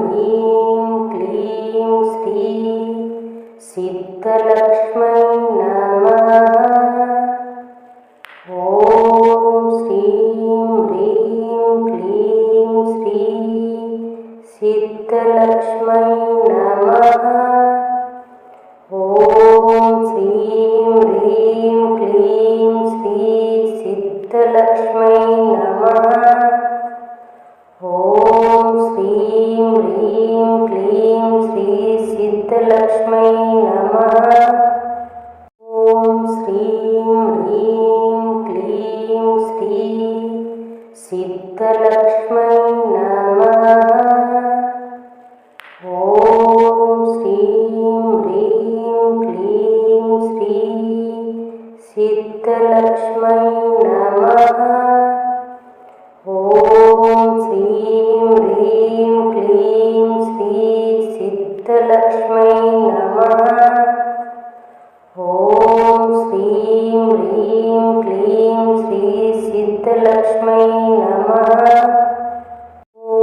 హ్రీం క్లీం శ్రీ సిద్ధలక్ష్మై నమః. ఓం శ్రీం హ్రీం క్లీం శ్రీ సిద్ధలక్ష్మై నమః. ఓం శ్రీం హ్రీం క్లీం శ్రీ సిద్ధలక్ష్మై నమః. ఓం శ్రీం హ్రీం క్లీం శ్రీ సిద్ధలక్ష్మై నమః. ఓం శ్రీం హ్రీం క్లీం శ్రీ సిద్ధలక్ష్మై నమః. ఓం శ్రీం హ్రీం క్లీం శ్రీ సిద్ధలక్ష్మై నమః. ఓం శ్రీం హ్రీం క్లీం శ్రీ సిద్ధలక్ష్మై నమః. ఓం శ్రీం హ్రీం క్లీం శ్రీ సిద్ధలక్ష్మై నమః.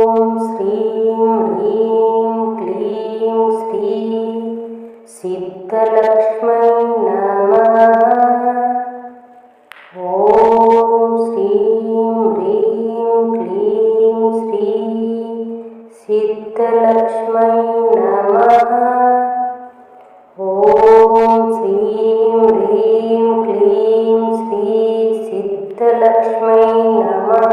ఓం శ్రీం హ్రీం క్లీం శ్రీ సిద్ధలక్ష్మై నమః. ఓం శ్రీం హ్రీం క్లీం శ్రీ సిద్ధలక్ష్మై నమః. ఓం శ్రీం హ్రీం క్లీం శ్రీ సిద్ధలక్ష్మై నమః.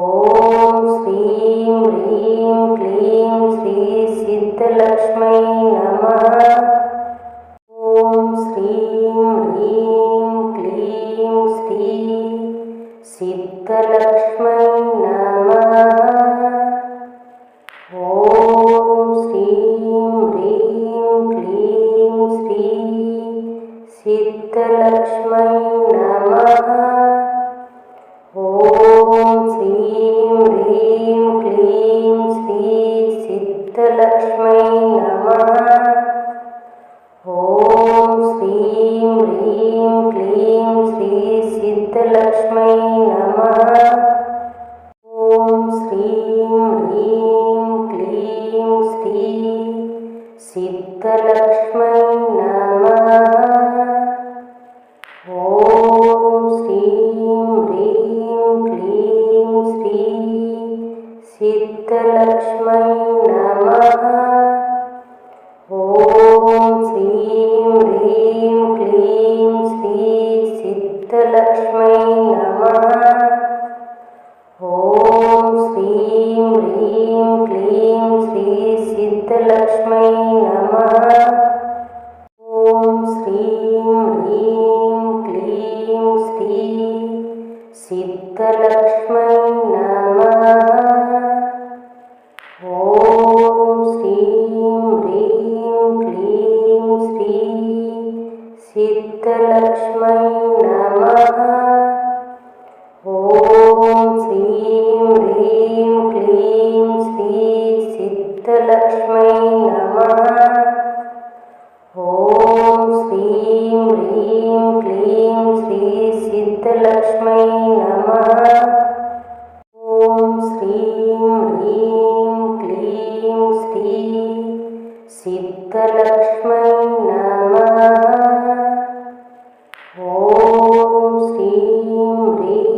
ఓం శ్రీం హ్రీం క్లీం శ్రీ సిద్ధలక్ష్మై నమః. ఓం శ్రీం హ్రీం క్లీం శ్రీ సిద్ధలక్ష్మై నమః. ఓం శ్రీం హ్రీం క్లీం శ్రీ సిద్ధలక్ష్మై నమః. ఓం శ్రీం హ్రీం క్లీం శ్రీ సిద్ధలక్ష్మై నమః. ఓం శ్రీం హ్రీం క్లీం శ్రీ సిద్ధలక్ష్మై నమః. ఓం శ్రీం హ్రీం క్లీం శ్రీ సిద్ధలక్ష్మై నమః. ఓం శ్రీం హ్రీం క్లీం శ్రీ సిద్ధలక్ష్మై నమః. ఓం శ్రీం హ్రీం క్లీం శ్రీ సిద్ధలక్ష్మై నమః. ఓం శ్రీం హ్రీం క్లీం శ్రీ సిద్ధలక్ష్మై నమః. ఓం శ్రీం హ్రీం క్లీం శ్రీ సిద్ధలక్ష్మై నమః. ఓం శ్రీం హ్రీం క్లీం శ్రీ సిద్ధలక్ష్మై నమః. ఓం శ్రీం హ్రీం క్లీం శ్రీ సిద్ధలక్ష్మై నమః. ఓం శ్రీం హ్రీం క్లీం శ్రీ సిద్ధలక్ష్మై నమః. ఓం శ్రీం హ్రీం క్లీం శ్రీ సిద్ధలక్ష్మై నమః. ఓం శ్రీం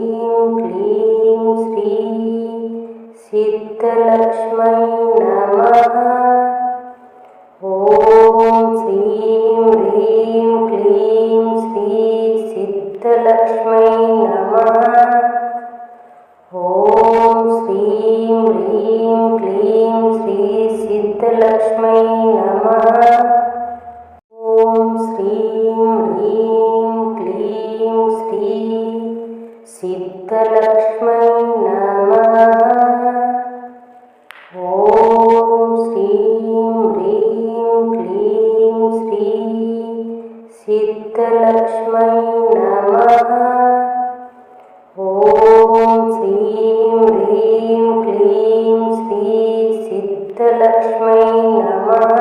హ్రీం క్లీం శ్రీ సిద్ధలక్ష్మై నమః. ఓం శ్రీం హ్రీం క్లీం శ్రీ సిద్ధలక్ష్మై నమః. ఓం శ్రీం హ్రీం క్లీం శ్రీ సిద్ధలక్ష్మై నమః. ఓం శ్రీం హ్రీం క్లీం శ్రీ సిద్ధలక్ష్మై నమః. ఓం శ్రీం హ్రీం క్లీం శ్రీ సిద్ధలక్ష్మై నమః. ఓం శ్రీం హ్రీం క్లీం శ్రీ సిద్ధలక్ష్మై నమః.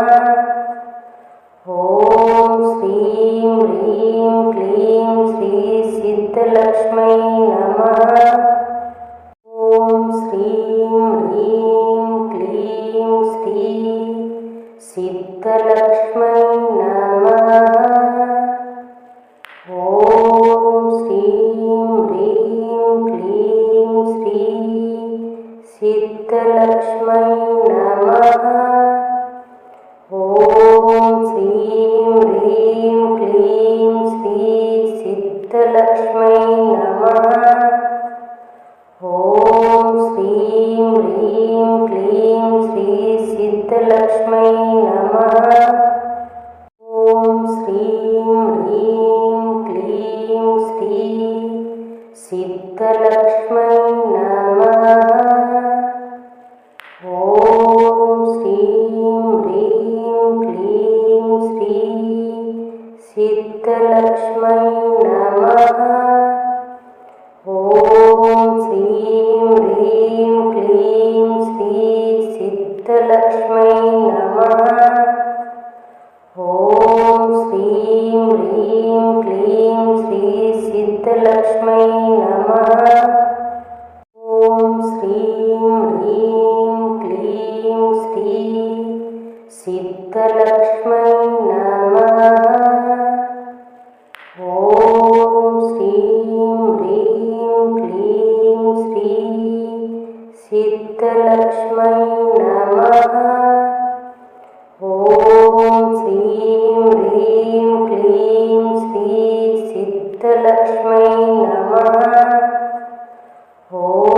सिद्धलक्ष्मै नमः। ॐ श्रीं ह्रीं क्लीं श्री सिद्धलक्ष्मै नमः। ॐ श्रीं ह्रीं क्लीं श्री सिद्धलक्ष्मै नमः। ॐ श्रीं ह्रीं क्लीं श्री सिद्धलक्ष्मै नमः। ॐ श्रीं ह्रीं क्लीं श्री सिद्धलक्ष्मै नमः। ॐ श्रीं ह्रीं क्लीं श्री सिद्धलक्ष्मै नमः। ॐ श्रीं ह्रीं क्लीं श्री सिद्धलक्ष्मै नमः। ॐ श्रीं ह्रीं क्लीं श्री सिद्धलक्ष्मै नमः। ॐ श्रीं ह्रीं क्लीं श्री सिद्धलक्ष्मै नमः। ॐ श्रीं ह्रीं क्लीं श्री सिद्धलक्ष्मै नमः। ॐ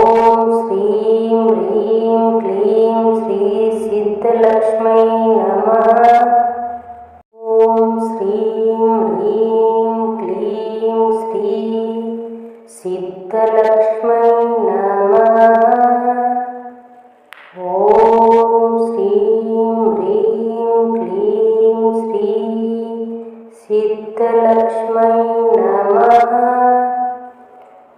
श्रीं ह्रीं क्लीं श्री सिद्धलक्ष्मै नमः। ॐ श्रीं ह्रीं क्लीं श्री सिद्धलक्ष्मै नमः।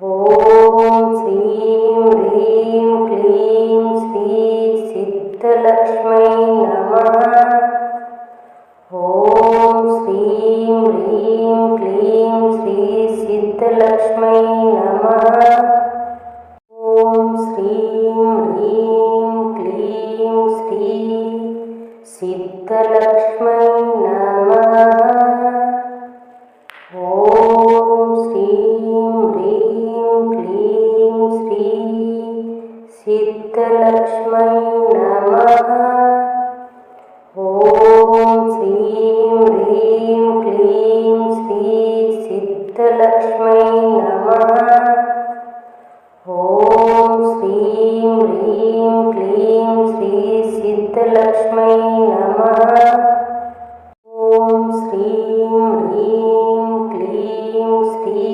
ॐ श्रीं ह्रीं क्लीं श्री सिद्धलक्ष्मै नमः। ॐ श्रीं ह्रीं क्लीं श्री सिद्धलक्ष्मै नमः। ॐ श्रीं ह्रीं क्लीं श्री सिद्धलक्ष्मै नमः। ॐ श्रीं ह्रीं क्लीं श्री सिद्धलक्ष्मै नमः। ॐ श्रीं ह्रीं क्लीं श्री सिद्धलक्ष्मै नमः। ॐ श्रीं ह्रीं क्लीं श्री सिद्धलक्ष्मै नमः। ॐ श्रीं ह्रीं क्लीं श्री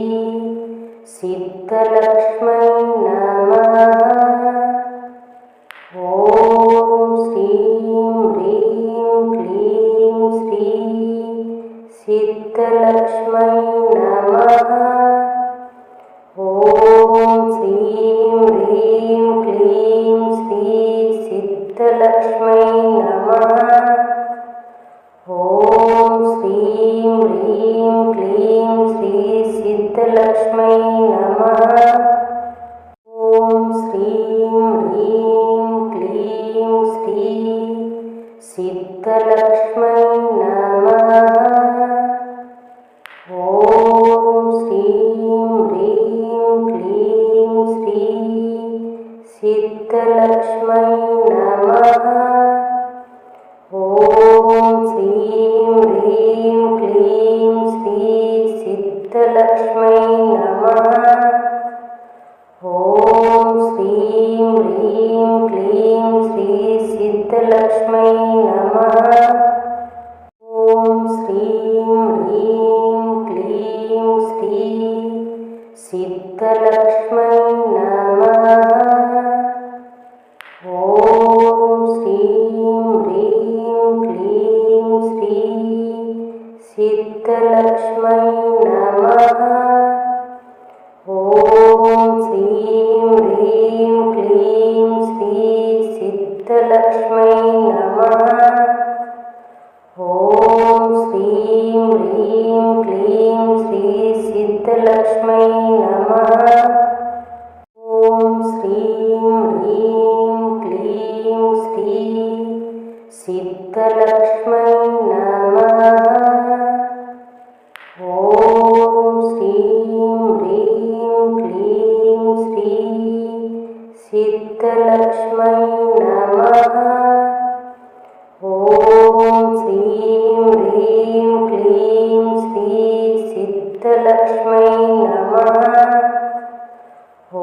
सिद्धलक्ष्मै नमः। ॐ श्रीं ह्रीं क्लीं श्री सिद्धलक्ष्मै नमः। ॐ श्रीं ह्रीं क्लीं श्री सिद्धलक्ष्मै नमः। ॐ श्रीं ह्रीं क्लीं श्री सिद्धलक्ष्मै नमः। ॐ श्रीं ह्रीं क्लीं श्री सिद्धलक्ष्मै नमः। ॐ श्रीं ह्रीं क्लीं श्री सिद्धलक्ष्मै नमः। ॐ श्रीं ह्रीं क्लीं श्री सिद्धलक्ष्मै नमः। ॐ श्रीं ह्रीं क्लीं श्री सिद्धलक्ष्मै नमः। ॐ श्रीं ह्रीं क्लीं श्री सिद्धलक्ष्मै नमः। ॐ श्रीं ह्रीं क्लीं श्री सिद्धलक्ष्मै नमः। ॐ श्रीं ह्रीं क्लीं श्री सिद्धलक्ष्मै नमः। ॐ श्रीं ह्रीं क्लीं श्री सिद्धलक्ष्मै नमः। ॐ श्रीं ह्रीं क्लीं श्री सिद्धलक्ष्मै नमः। ॐ श्रीं ह्रीं क्लीं श्री सिद्धलक्ष्मै नमः। ॐ सिद्धलक्ष्मै नमः। ॐ श्रीं ह्रीं क्लीं श्री सिद्धलक्ष्मै नमः। ॐ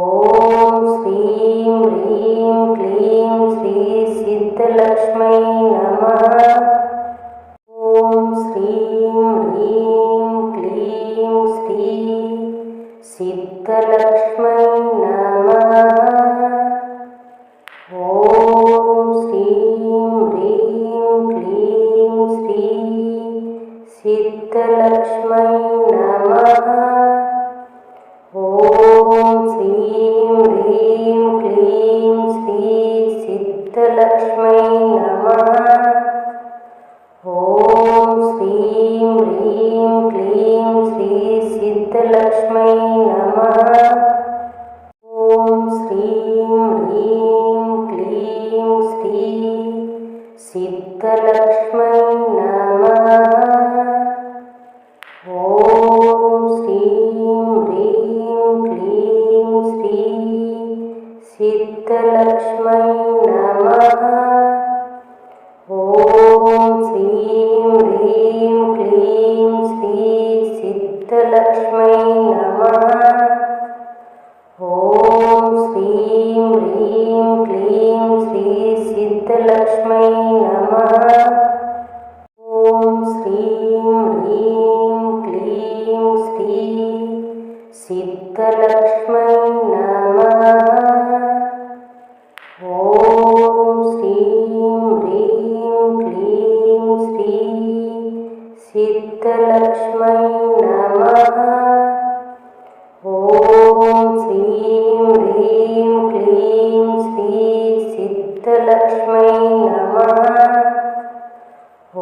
श्रीं ह्रीं क्लीं श्री सिद्धलक्ष्मै नमः। ॐ श्रीं ह्रीं क्लीं श्री सिद्धलक्ष्मै नमः। ॐ श्रीं ह्रीं क्लीं श्री सिद्धलक्ष्मै नमः। ॐ श्रीं ह्रीं क्लीं श्री सिद्धलक्ष्मै नमः। ॐ श्रीं ह्रीं क्लीं श्री सिद्धलक्ष्मै नमः। ॐ श्रीं ह्रीं क्लीं श्री सिद्धलक्ष्मै नमः। ॐ श्रीं ह्रीं क्लीं श्री सिद्धलक्ष्मै नमः। ॐ श्रीं ह्रीं क्लीं श्री सिद्धलक्ष्मै नमः। ॐ श्रीं ह्रीं क्लीं श्री सिद्धलक्ष्मै नमः। ॐ श्रीं ह्रीं क्लीं श्री सिद्धलक्ष्मै नमः। ॐ श्रीं ह्रीं क्लीं श्री सिद्धलक्ष्मै नमः। ॐ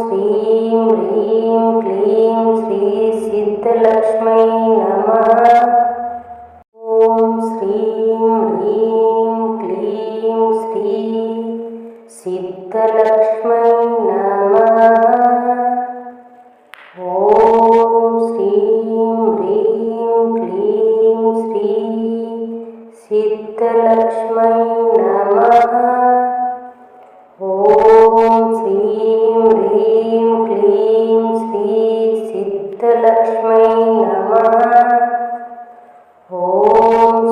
श्रीं ह्रीं क्लीं श्री सिद्धलक्ष्मै नमः। ॐ श्रीं ह्रीं क्लीं श्री सिद्धलक्ष्मै नमः। ॐ श्रीं ह्रीं क्लीं श्री सिद्धलक्ष्मै नमः। ॐ श्रीं ह्रीं क्लीं श्री सिद्धलक्ष्मै नमः। ॐ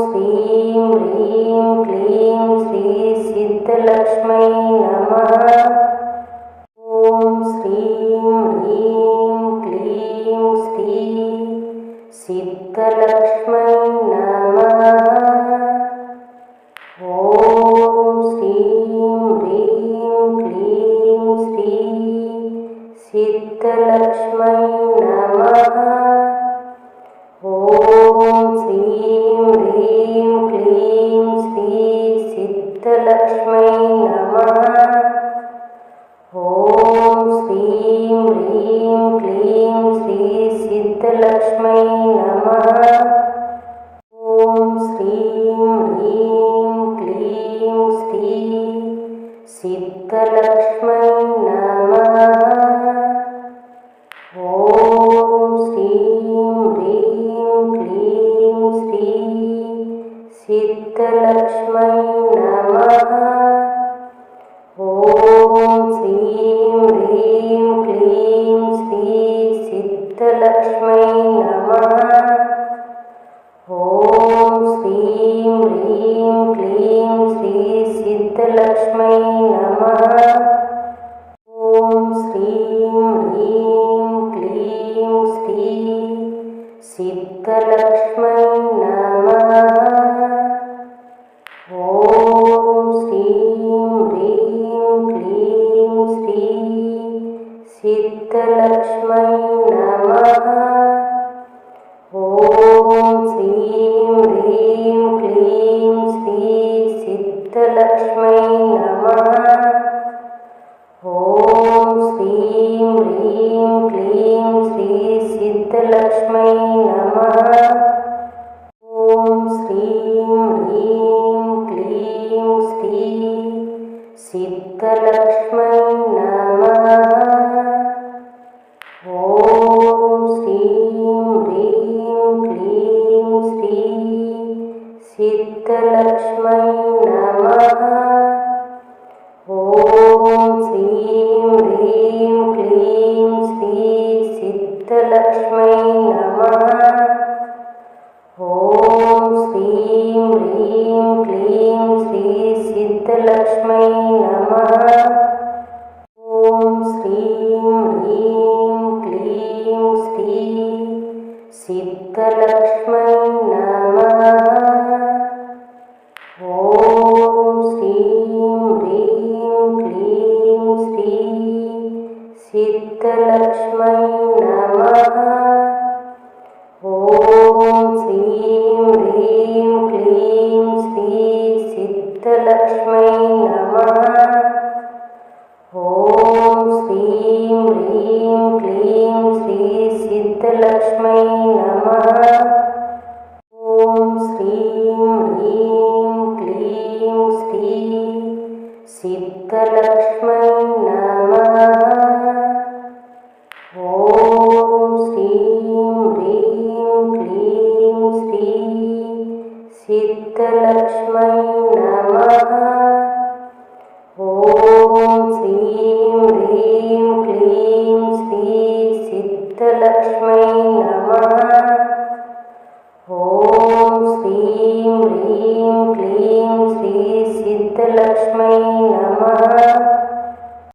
श्रीं ह्रीं क्लीं श्री सिद्धलक्ष्मै नमः। ॐ श्रीं ह्रीं क्लीं श्री सिद्धलक्ष्मै नमः। ॐ श्रीं ह्रीं क्लीं श्री सिद्धलक्ष्मै नमः। ॐ श्रीं ह्रीं क्लीं श्री सिद्धलक्ष्मै नमः। ॐ श्रीं ह्रीं क्लीं श्री सिद्धलक्ष्मै नमः। ॐ श्रीं ह्रीं क्लीं श्री सिद्धलक्ष्मै नमः। ॐ श्रीं ह्रीं क्लीं श्री सिद्धलक्ष्मै नमः। ॐ श्रीं ह्रीं क्लीं श्री सिद्धलक्ष्मै नमः। ॐ श्रीं ह्रीं क्लीं श्री सिद्धलक्ष्मै नमः। ॐ श्रीं ह्रीं क्लीं श्री सिद्धलक्ष्मै नमः। ॐ श्रीं ह्रीं क्लीं श्री सिद्धलक्ष्मै नमः। ॐ श्रीं ह्रीं क्लीं श्री सिद्धलक्ष्मै नमः। ॐ श्रीं ह्रीं क्लीं श्री सिद्धलक्ष्मै नमः। ॐ श्रीं ह्रीं क्लीं श्री सिद्धलक्ष्मै नमः। ॐ श्रीं ह्रीं क्लीं श्री सिद्धलक्ष्मै नमः। ॐ श्रीं ह्रीं क्लीं श्री सिद्धलक्ष्मै नमः। ॐ श्रीं ह्रीं क्लीं श्री सिद्धलक्ष्मै नमः। ॐ श्रीं ह्रीं क्लीं श्री सिद्धलक्ष्मै नमः। ॐ श्रीं ह्रीं क्लीं श्री सिद्धलक्ष्मै नमः। ॐ श्रीं ह्रीं क्लीं श्री सिद्धलक्ष्मै नमः। ॐ श्रीं ह्रीं क्लीं श्री सिद्धलक्ष्मै नमः। ॐ श्रीं ह्रीं क्लीं श्री सिद्धलक्ष्मै नमः। ॐ श्रीं ह्रीं क्लीं श्री सिद्धलक्ष्मै नमः। ॐ श्रीं ह्रीं क्लीं श्री सिद्धलक्ष्मै नमः। ॐ श्रीं ह्रीं क्लीं श्री सिद्धलक्ष्मै